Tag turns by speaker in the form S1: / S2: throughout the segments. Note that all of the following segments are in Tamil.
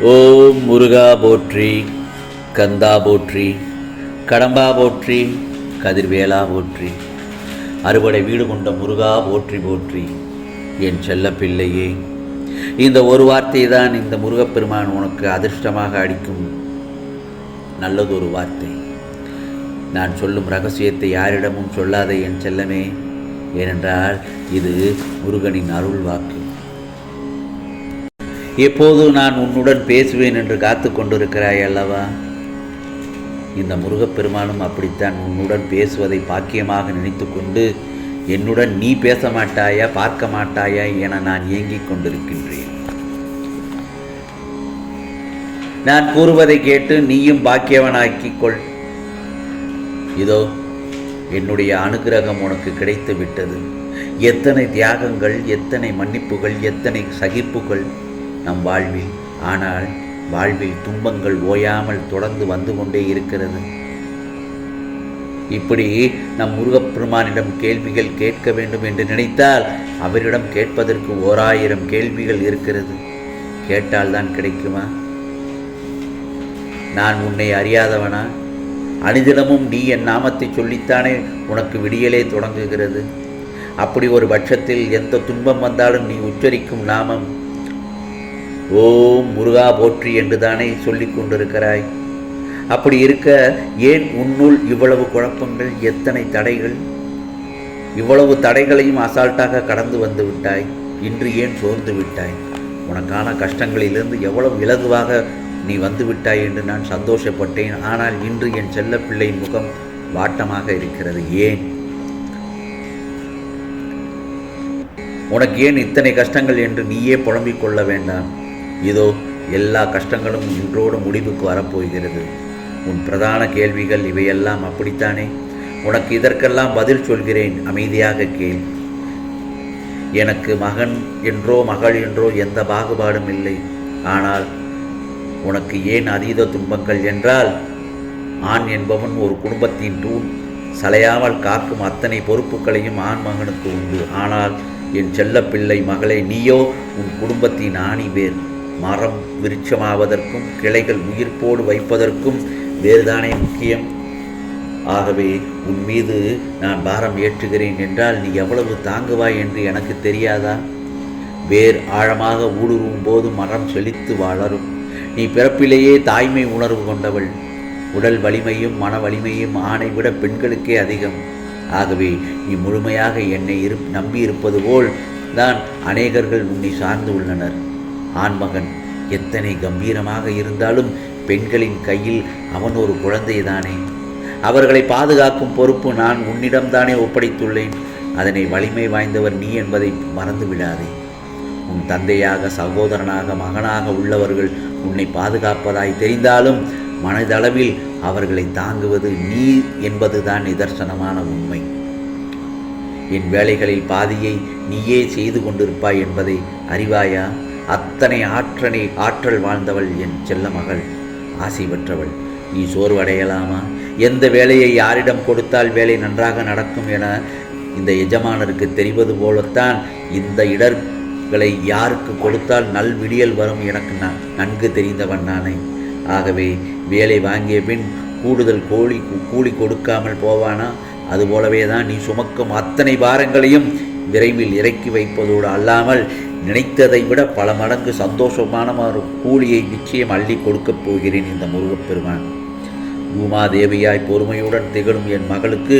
S1: ஓம் முருகா போற்றி, கந்தா போற்றி, கடம்பா போற்றி, கதிர்வேலா போற்றி, அறுபடை வீடு கொண்ட முருகா போற்றி போற்றி. என் செல்ல பிள்ளையே, இந்த ஒரு வார்த்தை தான் இந்த முருகப்பெருமான் உனக்கு அதிர்ஷ்டமாக அடிக்கும் நல்லதொரு வார்த்தை. நான் சொல்லும் ரகசியத்தை யாரிடமும் சொல்லாதே என் செல்லமே, ஏனென்றால் இது முருகனின் அருள் வாக்கு. எப்போது நான் உன்னுடன் பேசுவேன் என்று காத்து கொண்டிருக்கிறாய் அல்லவா? இந்த முருகப்பெருமானும் அப்படித்தான் உன்னுடன் பேசுவதை பாக்கியமாக நினைத்து கொண்டு என்னுடன் நீ பேச மாட்டாயா, பார்க்க மாட்டாயா என நான் ஏங்கிக் கொண்டிருக்கின்றேன். நான் கூறுவதை கேட்டு நீயும் பாக்கியவனாக்கிக் கொள். இதோ என்னுடைய அனுகிரகம் உனக்கு கிடைத்து விட்டது. எத்தனை தியாகங்கள், எத்தனை மன்னிப்புகள், எத்தனை சகிப்புகள் நம் வாழ்வில். ஆனால் வாழ்வில் துன்பங்கள் ஓயாமல் தொடர்ந்து வந்து கொண்டே இருக்கிறது. இப்படி நம் முருகப்பெருமானிடம் கேள்விகள் கேட்க வேண்டும் என்று நினைத்தால் அவரிடம் கேட்பதற்கு 1000 கேள்விகள் இருக்கிறது. கேட்டால்தான் கிடைக்குமா? நான் உன்னை அறியாதவனா? அனுதினமும் நீ என் நாமத்தை சொல்லித்தானே உனக்கு விடியலே தொடங்குகிறது. அப்படி ஒரு பட்சத்தில் எந்த துன்பம் வந்தாலும் நீ உச்சரிக்கும் நாமம் ஓம் முருகா போற்றி என்று தானே சொல்லிக் கொண்டிருக்கிறாய். அப்படி இருக்க ஏன் உன்னுள் இவ்வளவு குழப்பங்கள், எத்தனை தடைகள்? இவ்வளவு தடைகளையும் அசால்ட்டாக கடந்து வந்து விட்டாய். இன்று ஏன் சோர்ந்து விட்டாய்? உனக்கான கஷ்டங்களிலிருந்து எவ்வளவு இலகுவாக நீ வந்து விட்டாய் என்று நான் சந்தோஷப்பட்டேன். ஆனால் இன்று என் செல்ல பிள்ளையின் முகம் வாட்டமாக இருக்கிறது. ஏன்? உனக்கு ஏன் இத்தனை கஷ்டங்கள் என்று நீயே புலம்பிக் கொள்ள வேண்டாம். இதோ எல்லா கஷ்டங்களும் இன்றோடு முடிவுக்கு வரப்போகிறது. உன் பிரதான கேள்விகள் இவையெல்லாம் அப்படித்தானே? உனக்கு இதற்கெல்லாம் பதில் சொல்கிறேன், அமைதியாக கேள். எனக்கு மகன் என்றோ மகள் என்றோ எந்த பாகுபாடும் இல்லை. ஆனால் உனக்கு ஏன் அதீத துன்பங்கள் என்றால், ஆண் என்பவன் ஒரு குடும்பத்தின் தூண். சளையாமல் காக்கும் அத்தனை பொறுப்புகளையும் ஆண் மகனுக்கு உண்டு. ஆனால் என் செல்ல பிள்ளை மகளே, நீயோ உன் குடும்பத்தின் ஆணி வேர். மரம் விருட்சமாவதற்கும் கிளைகள் உயிர்ப்போடு வைப்பதற்கும் வேறுதானே முக்கியம். ஆகவே உன் மீது நான் பாரம் ஏற்றுகிறேன் என்றால் நீ எவ்வளவு தாங்குவாய் என்று எனக்கு தெரியாதா? வேர் ஆழமாக ஊடுருவும் போது மரம் செழித்து வளரும். நீ பிறப்பிலேயே தாய்மை உணர்வு கொண்டவள். உடல் வலிமையும் மன வலிமையும் ஆணை விட பெண்களுக்கே அதிகம். ஆகவே நீ முழுமையாக என்னை நம்பி இருப்பது போல் தான் அநேகர்கள் உன்னை சார்ந்து உள்ளனர். ஆண்மகன் எத்தனை கம்பீரமாக இருந்தாலும் பெண்களின் கையில் அவன் ஒரு குழந்தைதானே. அவர்களை பாதுகாக்கும் பொறுப்பு நான் உன்னிடம்தானே ஒப்படைத்துள்ளேன். அதனை வலிமை வாய்ந்தவர் நீ என்பதை மறந்து விடாதே. உன் தந்தையாக, சகோதரனாக, மகனாக உள்ளவர்கள் உன்னை பாதுகாப்பதாய் தெரிந்தாலும் மனதளவில் அவர்களை தாங்குவது நீ என்பதுதான் நிதர்சனமான உண்மை. என் வேலைகளில் பாதியை நீயே செய்து கொண்டிருப்பாய் என்பதை அறிவாயா? அத்தனை ஆற்றல் வாழ்ந்தவள் என் செல்ல மகள், ஆசை பெற்றவள். நீ சோர்வடையலாமா? எந்த வேலையை யாரிடம் கொடுத்தால் வேலை நன்றாக நடக்கும் என இந்த எஜமானருக்கு தெரிவது போலத்தான் இந்த இடர்களை யாருக்கு கொடுத்தால் நல் விடியல் வரும் எனக்கு நன்கு தெரிந்தவன் நானே. ஆகவே வேலை வாங்கிய பின் கூடுதல் கூலி கொடுக்காமல் போவானா? அதுபோலவே தான் நீ சுமக்கும் அத்தனை பாரங்களையும் விரைவில் இறக்கி வைப்பதோடு அல்லாமல் நினைத்ததை விட பல மடங்கு சந்தோஷமான ஒரு கூலியை நிச்சயம் அள்ளி கொடுக்கப் போகிறேன் இந்த முருகப்பெருமான். பூமாதேவியாய் பொறுமையுடன் திகழும் என் மகளுக்கு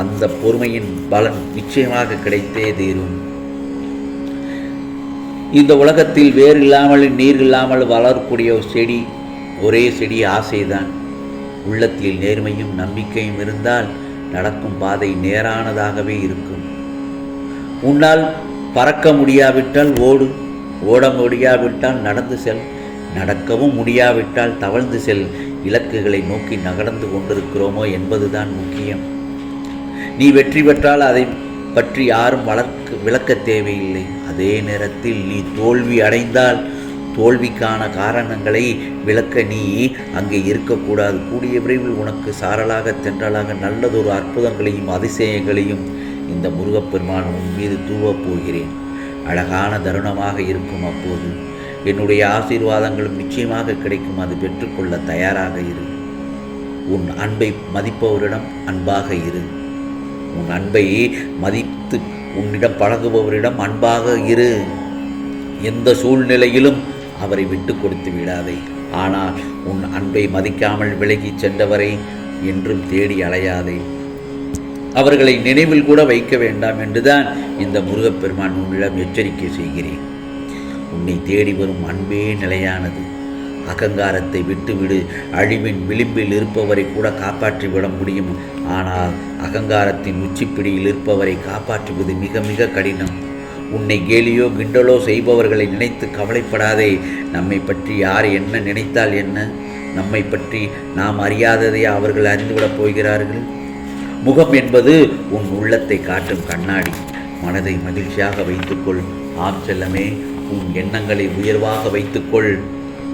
S1: அந்த பொறுமையின் பலன் நிச்சயமாக கிடைத்தே தீரும். இந்த உலகத்தில் வேர் இல்லாமல் நீர் இல்லாமல் வளரக்கூடிய செடி, ஒரே செடி ஆசைதான். உள்ளத்தில் நேர்மையும் நம்பிக்கையும் இருந்தால் நடக்கும் பாதை நேரானதாகவே இருக்கும். உன்னால் பறக்க முடியாவிட்டால் ஓடு, ஓட முடியாவிட்டால் நடந்து செல், நடக்கவும் முடியாவிட்டால் தவழ்ந்து செல். இலக்குகளை நோக்கி நகர்ந்து கொண்டிருக்கிறோமோ என்பதுதான் முக்கியம். நீ வெற்றி பெற்றால் அதை பற்றி யாரும் விளக்க தேவையில்லை. அதே நேரத்தில் நீ தோல்வி அடைந்தால் தோல்விக்கான காரணங்களை விளக்க நீ அங்கே இருக்கக்கூடாது. கூடிய விரைவில் உனக்கு சாரலாக தென்றலாக நல்லதொரு அற்புதங்களையும் அதிசயங்களையும் இந்த முருகப்பெருமான் உன் மீது தூவப் போகிறேன். அழகான தருணமாக இருக்கும். அப்போது என்னுடைய ஆசீர்வாதங்களும் நிச்சயமாக கிடைக்கும். அது பெற்றுக்கொள்ள தயாராக இரு. உன் அன்பை மதிப்பவரிடம் அன்பாக இரு. உன் அன்பை மதித்து உன்னிடம் பழகுபவரிடம் அன்பாக இரு. எந்த சூழ்நிலையிலும் அவரை விட்டு கொடுத்து விடாதே. ஆனால் உன் அன்பை மதிக்காமல் விலகி சென்றவரை என்றும் தேடி அலையாதே. அவர்களை நினைவில் கூட வைக்க வேண்டாம் என்றுதான் இந்த முருகப்பெருமான் உன்னிடம் எச்சரிக்கை செய்கிறேன். உன்னை தேடி வரும் அன்பே நிலையானது. அகங்காரத்தை விட்டுவிடு. அழிவின் விளிம்பில் இருப்பவரை கூட காப்பாற்றிவிட முடியும். ஆனால் அகங்காரத்தின் உச்சிப்பிடியில் இருப்பவரை காப்பாற்றுவது மிக மிக கடினம். உன்னை கேலியோ கிண்டலோ செய்பவர்களை நினைத்து கவலைப்படாதே. நம்மை பற்றி யார் என்ன நினைத்தால் என்ன? நம்மை பற்றி நாம் அறியாததை அவர்கள் அறிந்துவிடப் போகிறார்கள். முகம் என்பது உன் உள்ளத்தை காட்டும் கண்ணாடி. மனதை மகிழ்ச்சியாக வைத்துக்கொள். ஆம் செல்லமே, உன் எண்ணங்களை உயர்வாக வைத்துக்கொள்.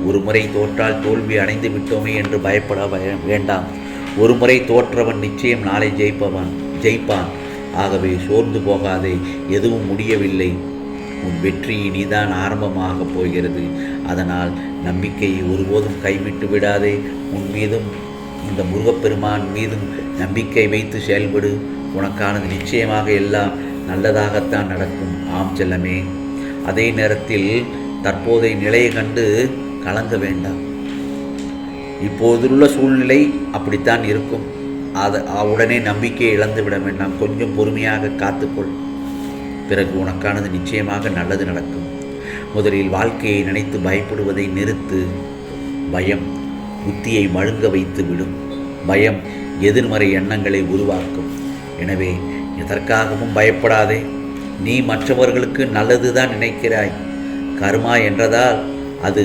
S1: ஒரு முறை தோற்றால் தோல்வி அடைந்து விட்டோமே என்று பயப்பட வேண்டாம். ஒரு முறை தோற்றவன் நிச்சயம் நாளை ஜெயிப்பான். ஆகவே சோர்ந்து போகாதே. எதுவும் முடியவில்லை. உன் வெற்றி நீதான் ஆரம்பமாக போகிறது. அதனால் நம்பிக்கையை ஒருபோதும் கைவிட்டு விடாதே. உன் மீதும் இந்த முருகப்பெருமான் மீதும் நம்பிக்கை வைத்து செயல்படு. உனக்கானது நிச்சயமாக எல்லாம் நல்லதாகத்தான் நடக்கும். ஆம் செல்லமே, அதே நேரத்தில் தற்போதைய நிலையை கண்டு கலங்க வேண்டாம். இப்போதுள்ள சூழ்நிலை அப்படித்தான் இருக்கும். உடனே நம்பிக்கையை இழந்துவிட வேண்டாம். கொஞ்சம் பொறுமையாக காத்துக்கொள். பிறகு உனக்கானது நிச்சயமாக நல்லது நடக்கும். முதலில் வாழ்க்கையை நினைத்து பயப்படுவதை நிறுத்து. பயம் புத்தியை மழுங்க வைத்து விடும். பயம் எதிர்மறை எண்ணங்களை உருவாக்கும். எனவே எதற்காகவும் பயப்படாதே. நீ மற்றவர்களுக்கு நல்லதுதான் நினைக்கிறாய். கர்மா என்றதால் அது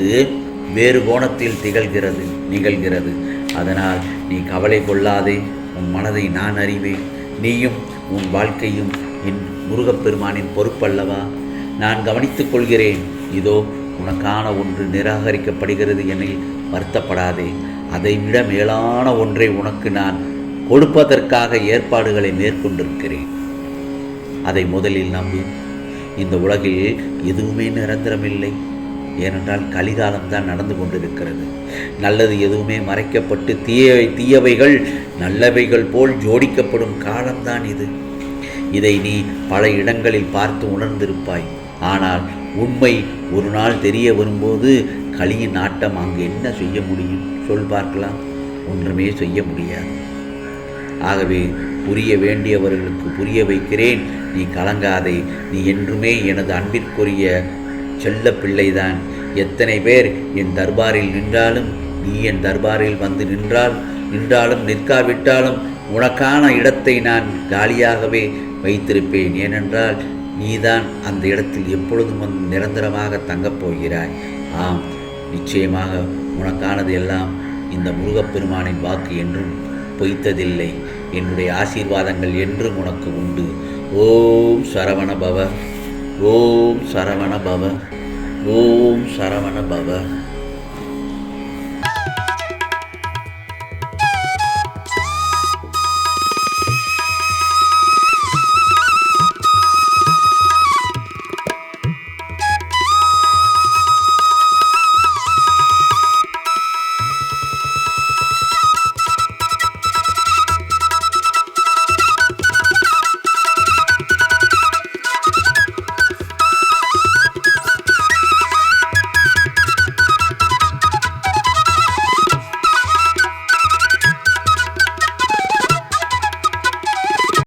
S1: வேறு கோணத்தில் நிகழ்கிறது. அதனால் நீ கவலை கொள்ளாதே. உன் மனதை நான் அறிவேன். நீயும் உன் வாழ்க்கையும் என் முருகப்பெருமானின் பொறுப்பல்லவா? நான் கவனித்துக் கொள்கிறேன். இதோ உனக்கான ஒன்று நிராகரிக்கப்படுகிறது என வருத்தப்படாதே. அதைவிட மேலான ஒன்றை உனக்கு நான் கொடுப்பதற்காக ஏற்பாடுகளை மேற்கொண்டிருக்கிறேன். அதை முதலில் நம்பு. இந்த உலகில் எதுவுமே நிரந்தரமில்லை. ஏனென்றால் கலிகாலம்தான் நடந்து கொண்டிருக்கிறது. நல்லது எதுவுமே மறைக்கப்பட்டு தீயவைகள் நல்லவைகள் போல் ஜோடிக்கப்படும் காலம்தான் இது. இதை நீ பல இடங்களில் பார்த்து உணர்ந்திருப்பாய். ஆனால் உண்மை ஒரு நாள் தெரிய வரும்போது கலியின் ஆட்டம் அங்கு என்ன செய்ய முடியும்? சொல் பார்க்கலாம். ஒன்றுமே செய்ய முடியாது. ஆகவே புரிய வேண்டியவர்களுக்கு புரிய வைக்கிறேன். நீ கலங்காதே. நீ என்றுமே எனது அன்பிற்குரிய செல்ல பிள்ளைதான். எத்தனை பேர் என் தர்பாரில் நின்றாலும், நீ என் தர்பாரில் வந்து நின்றாலும் நிற்காவிட்டாலும் உனக்கான இடத்தை நான் காலியாகவே வைத்திருப்பேன். ஏனென்றால் நீதான் அந்த இடத்தில் எப்பொழுதும் வந்து நிரந்தரமாக தங்கப் போகிறாய். ஆம், நிச்சயமாக உனக்கானது எல்லாம் இந்த முருகப்பெருமானின் வாக்கு என்றும் பொய்த்ததில்லை. என்னுடைய ஆசீர்வாதங்கள் என்றும் உனக்கு உண்டு. ஓம் சரவண பவ. ஓம் சரவண பவ. ஓம் சரவண பவ.